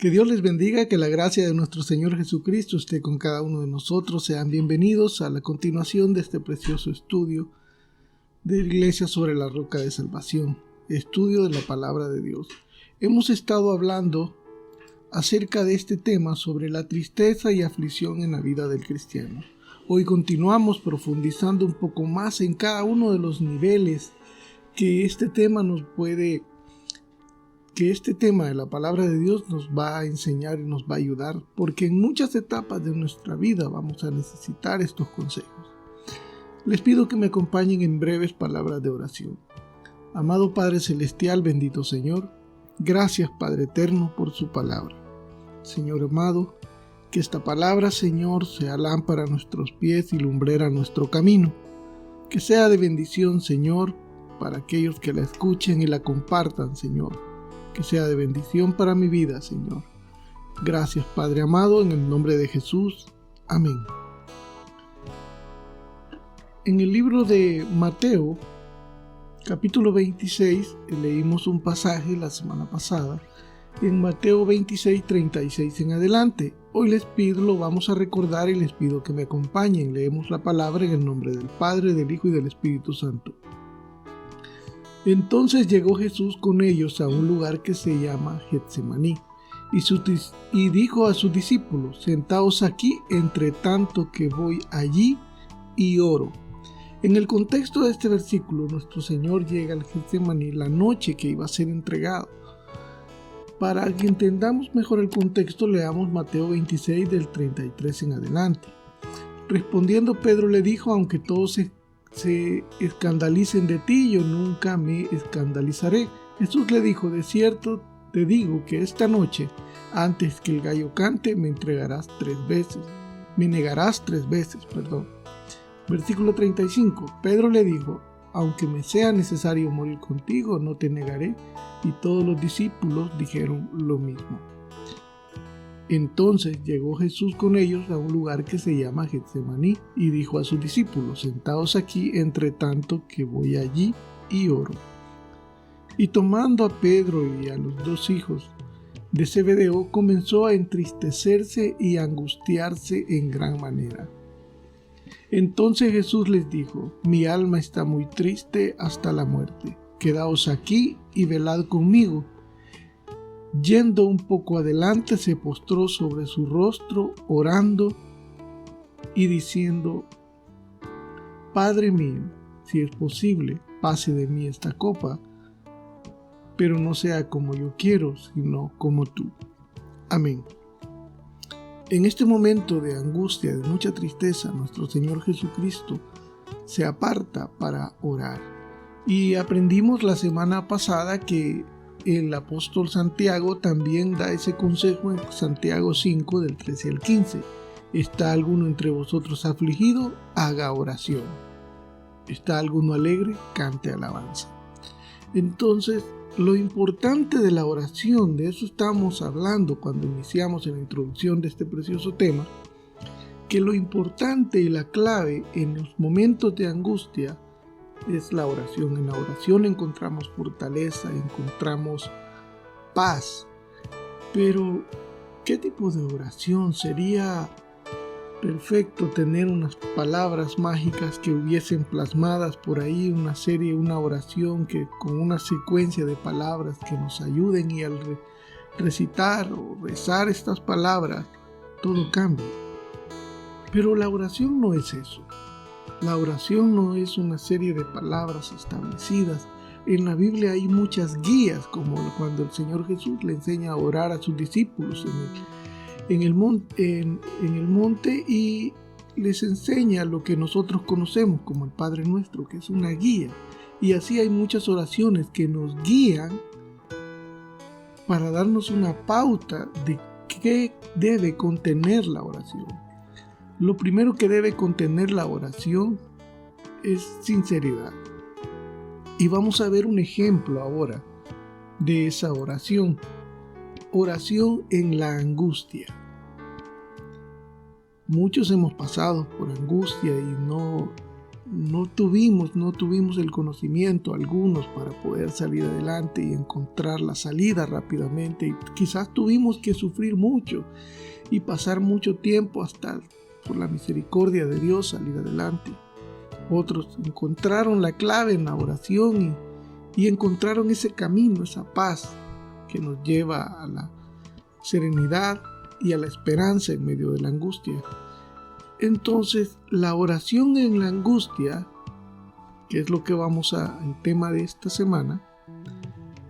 Que Dios les bendiga, que la gracia de nuestro Señor Jesucristo esté con cada uno de nosotros. Sean bienvenidos a la continuación de este precioso estudio de la Iglesia sobre la Roca de Salvación, estudio de la Palabra de Dios. Hemos estado hablando acerca de este tema sobre la tristeza y aflicción en la vida del cristiano. Hoy continuamos profundizando un poco más en cada uno de los niveles que este tema de la palabra de Dios nos va a enseñar y nos va a ayudar, porque en muchas etapas de nuestra vida vamos a necesitar estos consejos. Les pido que me acompañen en breves palabras de oración. Amado Padre Celestial, bendito Señor, gracias Padre Eterno por su palabra. Señor amado, que esta palabra, Señor, sea lámpara a nuestros pies y lumbrera a nuestro camino. Que sea de bendición, Señor, para aquellos que la escuchen y la compartan, Señor. Que sea de bendición para mi vida, Señor. Gracias, Padre amado, en el nombre de Jesús. Amén. En el libro de Mateo, capítulo 26, leímos un pasaje la semana pasada, en Mateo 26, 36 en adelante. Hoy lo vamos a recordar y les pido que me acompañen. Leemos la palabra en el nombre del Padre, del Hijo y del Espíritu Santo. Entonces llegó Jesús con ellos a un lugar que se llama Getsemaní, y dijo a sus discípulos: sentaos aquí entre tanto que voy allí y oro. En el contexto de este versículo, nuestro Señor llega al Getsemaní la noche que iba a ser entregado. Para que entendamos mejor el contexto, leamos Mateo 26 del 33 en adelante. Respondiendo Pedro le dijo: aunque todos se escandalicen de ti, yo nunca me escandalizaré. Jesús le dijo: de cierto te digo que esta noche, antes que el gallo cante, me negarás tres veces. Versículo 35. Pedro le dijo: aunque me sea necesario morir contigo, no te negaré. Y todos los discípulos dijeron lo mismo. Entonces llegó Jesús con ellos a un lugar que se llama Getsemaní, y dijo a sus discípulos: sentaos aquí entre tanto que voy allí y oro. Y tomando a Pedro y a los dos hijos de Zebedeo, comenzó a entristecerse y a angustiarse en gran manera. Entonces Jesús les dijo: mi alma está muy triste hasta la muerte. Quedaos aquí y velad conmigo. Yendo un poco adelante, se postró sobre su rostro, orando y diciendo: Padre mío, si es posible, pase de mí esta copa, pero no sea como yo quiero, sino como tú. Amén. En este momento de angustia, de mucha tristeza, nuestro Señor Jesucristo se aparta para orar. Y aprendimos la semana pasada que el apóstol Santiago también da ese consejo en Santiago 5 del 13 al 15. ¿Está alguno entre vosotros afligido? Haga oración. ¿Está alguno alegre? Cante alabanza. Entonces, lo importante de la oración, de eso estamos hablando cuando iniciamos en la introducción de este precioso tema, que lo importante y la clave en los momentos de angustia es la oración. En la oración encontramos fortaleza, encontramos paz. Pero, ¿qué tipo de oración? Sería perfecto tener unas palabras mágicas que hubiesen plasmadas por ahí, una oración que con una secuencia de palabras que nos ayuden, y al recitar o rezar estas palabras, todo cambia. Pero la oración no es eso. La oración no es una serie de palabras establecidas. En la Biblia hay muchas guías, como cuando el Señor Jesús le enseña a orar a sus discípulos en el monte, y les enseña lo que nosotros conocemos como el Padre Nuestro, que es una guía. Y así hay muchas oraciones que nos guían para darnos una pauta de qué debe contener la oración. Lo primero que debe contener la oración es sinceridad. Y vamos a ver un ejemplo ahora de esa oración. Oración en la angustia. Muchos hemos pasado por angustia y no no tuvimos el conocimiento algunos para poder salir adelante y encontrar la salida rápidamente. Y quizás tuvimos que sufrir mucho y pasar mucho tiempo hasta, por la misericordia de Dios, salir adelante. Otros encontraron la clave en la oración y encontraron ese camino, esa paz que nos lleva a la serenidad y a la esperanza en medio de la angustia. Entonces, la oración en la angustia, que es lo que el tema de esta semana,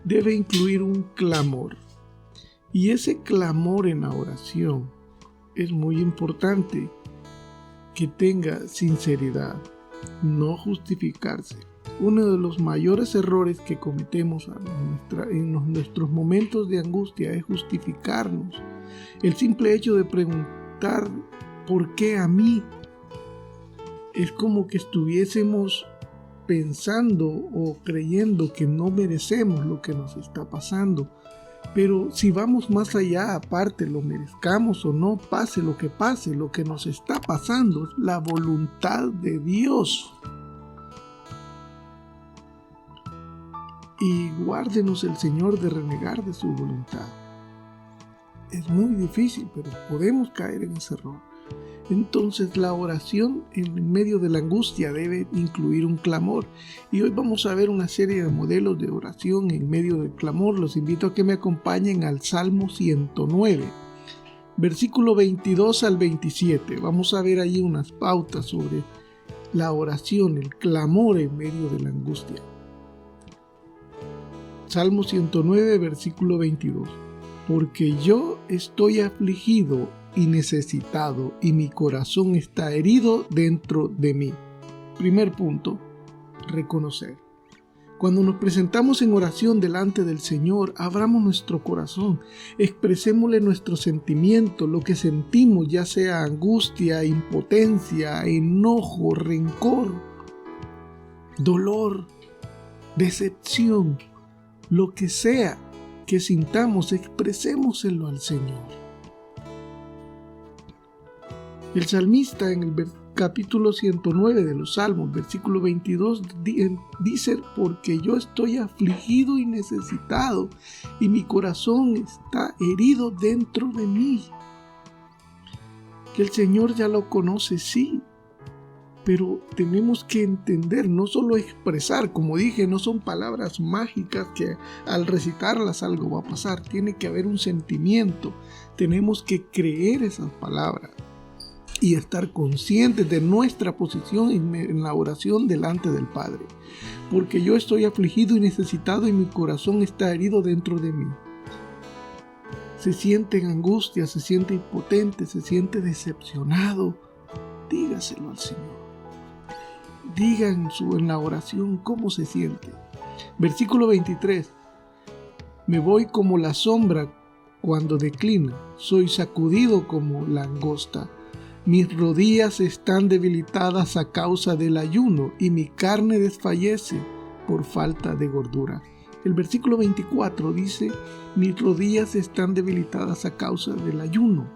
debe incluir un clamor. Y ese clamor en la oración es muy importante que tenga sinceridad, no justificarse. Uno de los mayores errores que cometemos en nuestros momentos de angustia es justificarnos. El simple hecho de preguntar ¿por qué a mí? Es como que estuviésemos pensando o creyendo que no merecemos lo que nos está pasando. Pero si vamos más allá, aparte lo merezcamos o no, pase, lo que nos está pasando es la voluntad de Dios. Y guárdenos el Señor de renegar de su voluntad. Es muy difícil, pero podemos caer en ese error. Entonces la oración en medio de la angustia debe incluir un clamor. Y hoy vamos a ver una serie de modelos de oración en medio del clamor. Los invito a que me acompañen al Salmo 109, versículo 22 al 27. Vamos a ver allí unas pautas sobre la oración, el clamor en medio de la angustia. Salmo 109, versículo 22. Porque yo estoy afligido y necesitado, y mi corazón está herido dentro de mí. Primer punto, reconocer. Cuando nos presentamos en oración delante del Señor, abramos nuestro corazón, expresémosle nuestro sentimiento, lo que sentimos, ya sea angustia, impotencia, enojo, rencor, dolor, decepción, lo que sea que sintamos, expresémoselo al Señor. El salmista en el capítulo 109 de los Salmos, versículo 22, dice, porque yo estoy afligido y necesitado, y mi corazón está herido dentro de mí. Que el Señor ya lo conoce, sí, pero tenemos que entender, no solo expresar, como dije, no son palabras mágicas que al recitarlas algo va a pasar, tiene que haber un sentimiento, tenemos que creer esas palabras y estar conscientes de nuestra posición en la oración delante del Padre. Porque yo estoy afligido y necesitado y mi corazón está herido dentro de mí. Se siente en angustia, se siente impotente, se siente decepcionado. Dígaselo al Señor. Diga en la oración cómo se siente. Versículo 23. Me voy como la sombra cuando declina, soy sacudido como langosta. Mis rodillas están debilitadas a causa del ayuno y mi carne desfallece por falta de gordura. El versículo 24 dice, mis rodillas están debilitadas a causa del ayuno.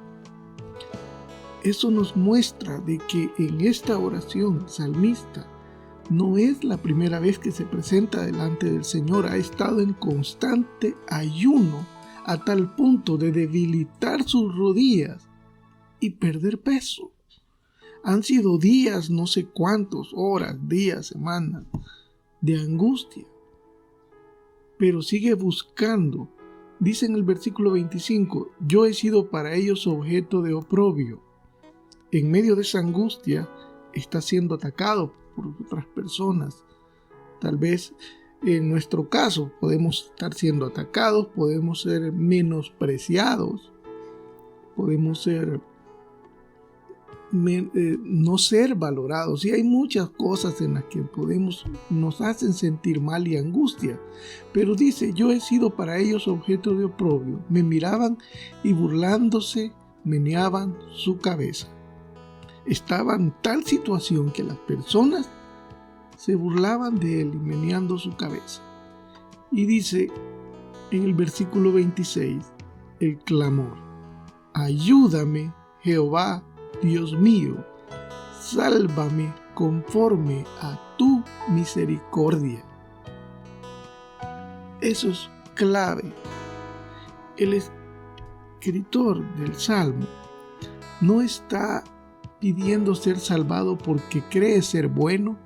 Eso nos muestra de que en esta oración salmista no es la primera vez que se presenta delante del Señor. Ha estado en constante ayuno a tal punto de debilitar sus rodillas y perder peso. Han sido días, no sé cuántos, horas, días, semanas de angustia. Pero sigue buscando. Dice en el versículo 25, yo he sido para ellos objeto de oprobio. En medio de esa angustia está siendo atacado por otras personas. Tal vez en nuestro caso podemos estar siendo atacados, podemos ser menospreciados, podemos no ser valorados, y hay muchas cosas en las que nos hacen sentir mal y angustia. Pero dice, yo he sido para ellos objeto de oprobio, me miraban y burlándose meneaban su cabeza. Estaba en tal situación que las personas se burlaban de él y meneando su cabeza. Y dice en el versículo 26 el clamor, ayúdame, Jehová, Dios mío, sálvame conforme a tu misericordia. Eso es clave. El escritor del Salmo no está pidiendo ser salvado porque cree ser bueno,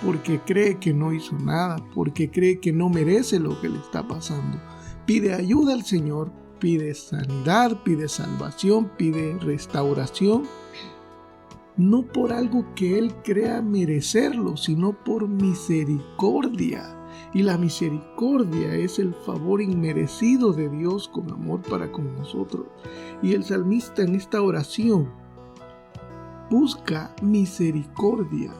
porque cree que no hizo nada, porque cree que no merece lo que le está pasando. Pide ayuda al Señor, pide sanidad, pide salvación, pide restauración, no por algo que él crea merecerlo, sino por misericordia. Y la misericordia es el favor inmerecido de Dios con amor para con nosotros. Y el salmista en esta oración busca misericordia.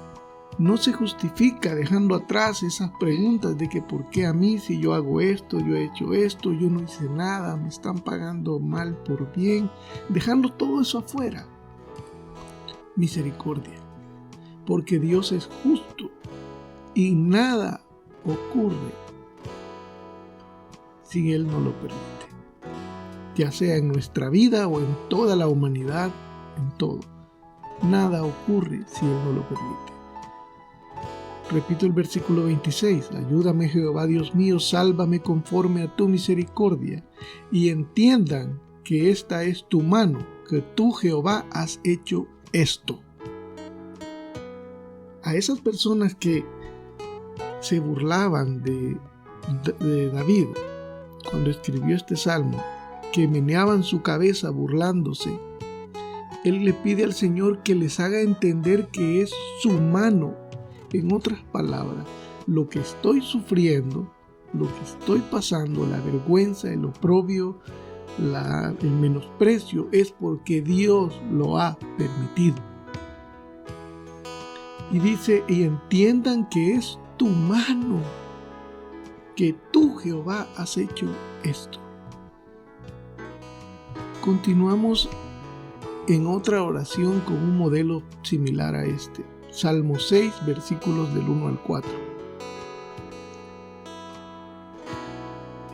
No se justifica dejando atrás esas preguntas de que por qué a mí, si yo hago esto, yo he hecho esto, yo no hice nada, me están pagando mal por bien, dejando todo eso afuera. Misericordia, porque Dios es justo y nada ocurre si Él no lo permite, ya sea en nuestra vida o en toda la humanidad, en todo. Nada ocurre si Él no lo permite. Repito el versículo 26. Ayúdame, Jehová Dios mío, sálvame conforme a tu misericordia, y entiendan que esta es tu mano, que tú, Jehová, has hecho esto. A esas personas que se burlaban de David cuando escribió este salmo, que meneaban su cabeza burlándose, él le pide al Señor que les haga entender que es su mano. En otras palabras, lo que estoy sufriendo, lo que estoy pasando, la vergüenza, el oprobio, el menosprecio, es porque Dios lo ha permitido. Y dice, y entiendan que es tu mano, que tú, Jehová, has hecho esto. Continuamos en otra oración con un modelo similar a este. Salmo 6, versículos del 1 al 4.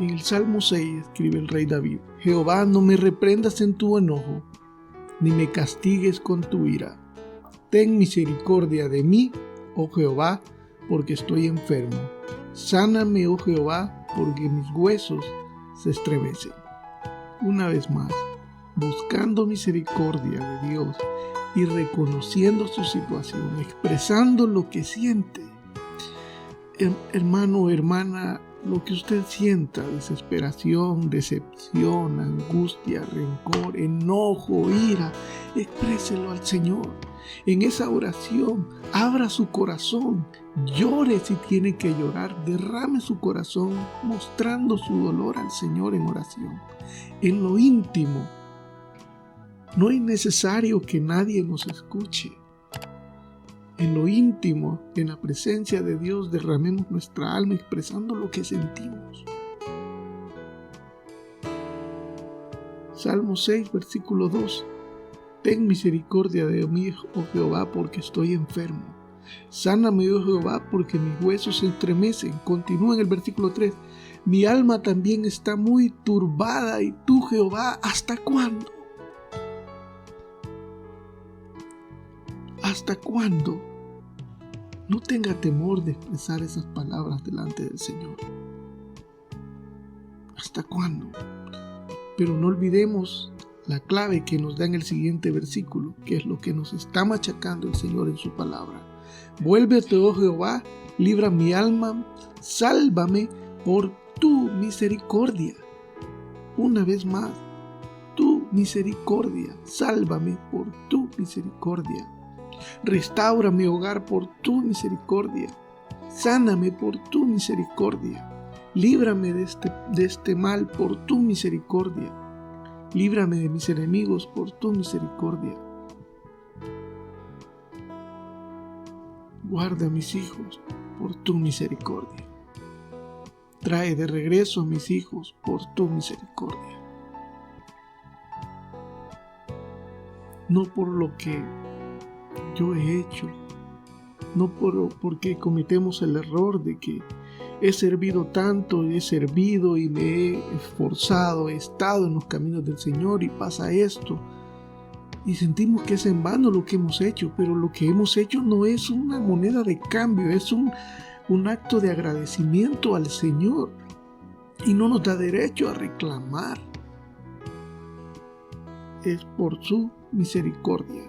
En el Salmo 6 escribe el rey David: Jehová, no me reprendas en tu enojo, ni me castigues con tu ira. Ten misericordia de mí, oh Jehová, porque estoy enfermo. Sáname, oh Jehová, porque mis huesos se estremecen. Una vez más, buscando misericordia de Dios y reconociendo su situación, expresando lo que siente. Hermano o hermana, lo que usted sienta, desesperación, decepción, angustia, rencor, enojo, ira, expréselo al Señor. En esa oración, abra su corazón, llore si tiene que llorar, derrame su corazón mostrando su dolor al Señor en oración. En lo íntimo, no es necesario que nadie nos escuche. En lo íntimo, en la presencia de Dios, derramemos nuestra alma expresando lo que sentimos. Salmo 6, versículo 2. Ten misericordia de mí, oh Jehová, porque estoy enfermo. Sáname, oh Jehová, porque mis huesos se estremecen. Continúa en el versículo 3. Mi alma también está muy turbada, y tú, Jehová, ¿hasta cuándo? ¿Hasta cuándo? No tenga temor de expresar esas palabras delante del Señor. ¿Hasta cuándo? Pero no olvidemos la clave que nos da en el siguiente versículo, que es lo que nos está machacando el Señor en su palabra. Vuélvete, oh Jehová, libra mi alma, sálvame por tu misericordia. Una vez más, tu misericordia, sálvame por tu misericordia. Restaura mi hogar por tu misericordia. Sáname por tu misericordia. Líbrame de este mal por tu misericordia. Líbrame de mis enemigos por tu misericordia. Guarda a mis hijos por tu misericordia. Trae de regreso a mis hijos por tu misericordia. No por lo que yo he hecho, no porque cometemos el error de que he servido tanto, he servido y me he esforzado, he estado en los caminos del Señor y pasa esto. y sentimos que es en vano lo que hemos hecho, pero lo que hemos hecho no es una moneda de cambio, es un acto de agradecimiento al Señor y no nos da derecho a reclamar. Es por su misericordia.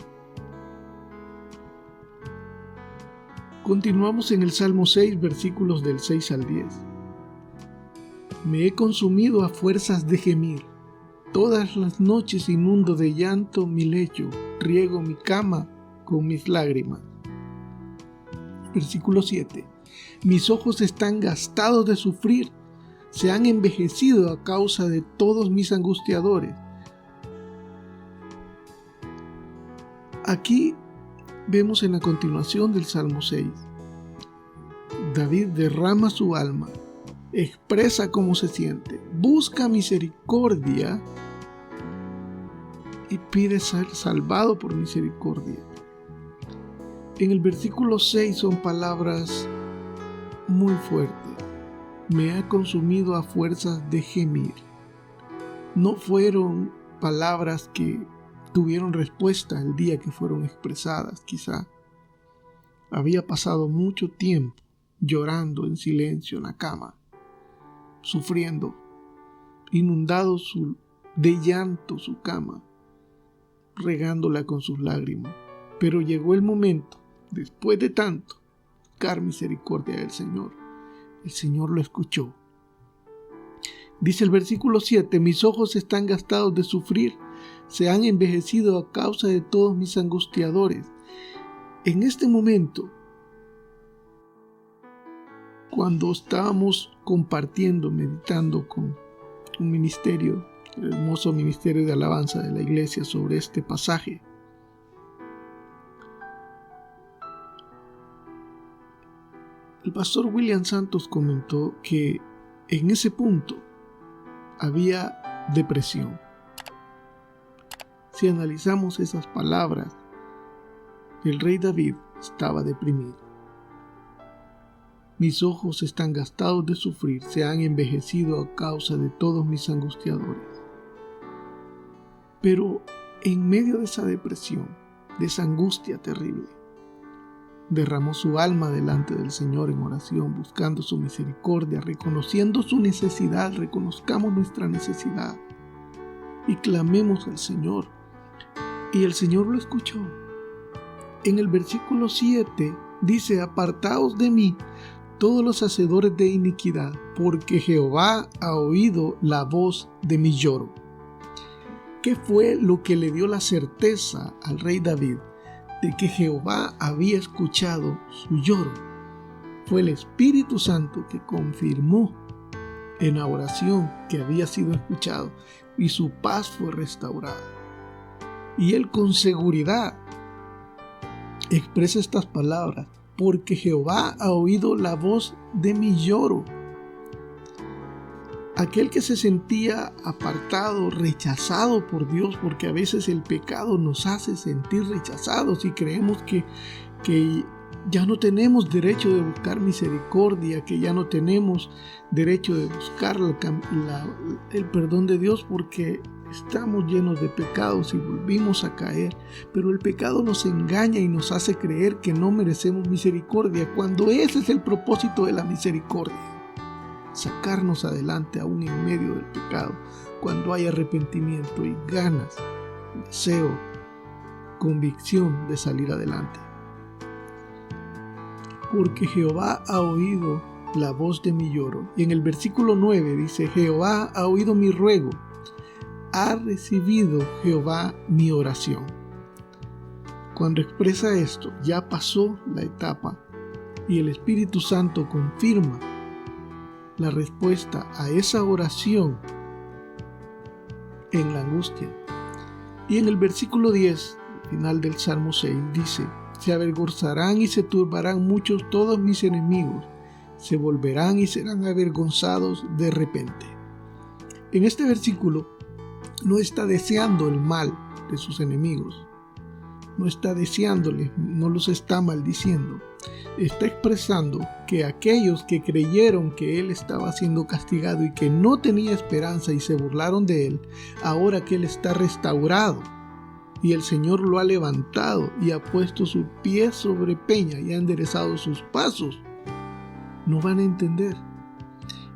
Continuamos en el Salmo 6, versículos del 6 al 10. Me he consumido a fuerzas de gemir. Todas las noches inundo de llanto mi lecho, riego mi cama con mis lágrimas. Versículo 7. Mis ojos están gastados de sufrir, se han envejecido a causa de todos mis angustiadores. Aquí vemos en la continuación del Salmo 6, David derrama su alma, expresa cómo se siente, busca misericordia y pide ser salvado por misericordia. En el versículo 6 son palabras muy fuertes. Me ha consumido a fuerzas de gemir. No fueron palabras que tuvieron respuesta el día que fueron expresadas, quizá. Había pasado mucho tiempo llorando en silencio en la cama, sufriendo, inundado de llanto su cama, regándola con sus lágrimas. Pero llegó el momento, después de tanto, buscar misericordia del Señor. El Señor lo escuchó. Dice el versículo 7, mis ojos están gastados de sufrir, se han envejecido a causa de todos mis angustiadores. En este momento, cuando estábamos compartiendo, meditando con un ministerio, el hermoso ministerio de alabanza de la iglesia sobre este pasaje, el pastor William Santos comentó que en ese punto había depresión. Si analizamos esas palabras, el rey David estaba deprimido. Mis ojos están gastados de sufrir, se han envejecido a causa de todos mis angustiadores. Pero en medio de esa depresión, de esa angustia terrible, derramó su alma delante del Señor en oración, buscando su misericordia, reconociendo su necesidad. Reconozcamos nuestra necesidad y clamemos al Señor. Y el Señor lo escuchó. En el versículo 7 dice, apartaos de mí todos los hacedores de iniquidad, porque Jehová ha oído la voz de mi lloro. ¿Qué fue lo que le dio la certeza al rey David de que Jehová había escuchado su lloro? Fue el Espíritu Santo que confirmó en la oración que había sido escuchado y su paz fue restaurada. Y él con seguridad expresa estas palabras, porque Jehová ha oído la voz de mi lloro. Aquel que se sentía apartado, rechazado por Dios, porque a veces el pecado nos hace sentir rechazados y creemos que ya no tenemos derecho de buscar misericordia, que ya no tenemos derecho de buscar el perdón de Dios porque estamos llenos de pecados y volvimos a caer. Pero el pecado nos engaña y nos hace creer que no merecemos misericordia, cuando ese es el propósito de la misericordia. Sacarnos adelante aún en medio del pecado, cuando hay arrepentimiento y ganas, deseo, convicción de salir adelante. Porque Jehová ha oído la voz de mi lloro. Y en el versículo 9 dice, Jehová ha oído mi ruego, ha recibido Jehová mi oración. Cuando expresa esto, ya pasó la etapa y el Espíritu Santo confirma la respuesta a esa oración en la angustia. Y en el versículo 10, final del Salmo 6, dice, se avergonzarán y se turbarán muchos todos mis enemigos, se volverán y serán avergonzados de repente. En este versículo no está deseando el mal de sus enemigos, no está deseándoles, no los está maldiciendo. Está expresando que aquellos que creyeron que él estaba siendo castigado y que no tenía esperanza y se burlaron de él, ahora que él está restaurado y el Señor lo ha levantado y ha puesto su pie sobre peña y ha enderezado sus pasos, no van a entender.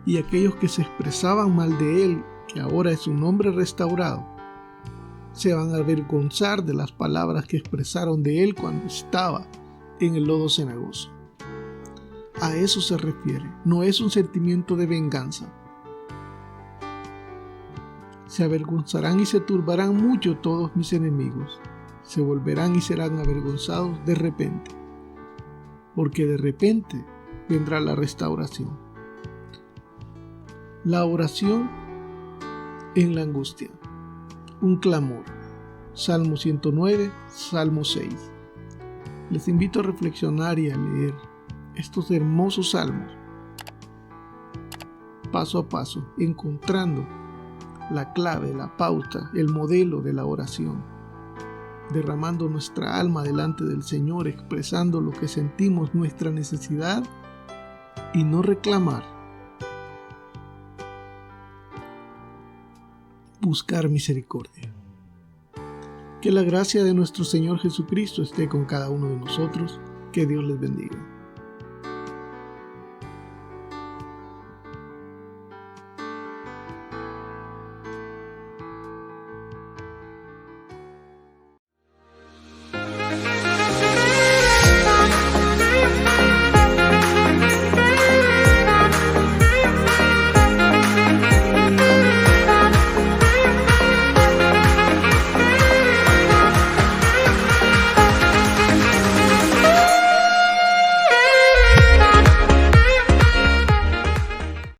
Y aquellos que se expresaban mal de Él, que ahora es un hombre restaurado, se van a avergonzar de las palabras que expresaron de Él cuando estaba en el lodo cenagoso. A eso se refiere, no es un sentimiento de venganza. Se avergonzarán y se turbarán mucho todos mis enemigos. Se volverán y serán avergonzados de repente, porque de repente vendrá la restauración. La oración en la angustia. Un clamor. Salmo 109, Salmo 6. Les invito a reflexionar y a leer estos hermosos salmos, paso a paso, encontrando la clave, la pauta, el modelo de la oración, derramando nuestra alma delante del Señor, expresando lo que sentimos, nuestra necesidad, y no reclamar. Buscar misericordia. Que la gracia de nuestro Señor Jesucristo esté con cada uno de nosotros. Que Dios les bendiga.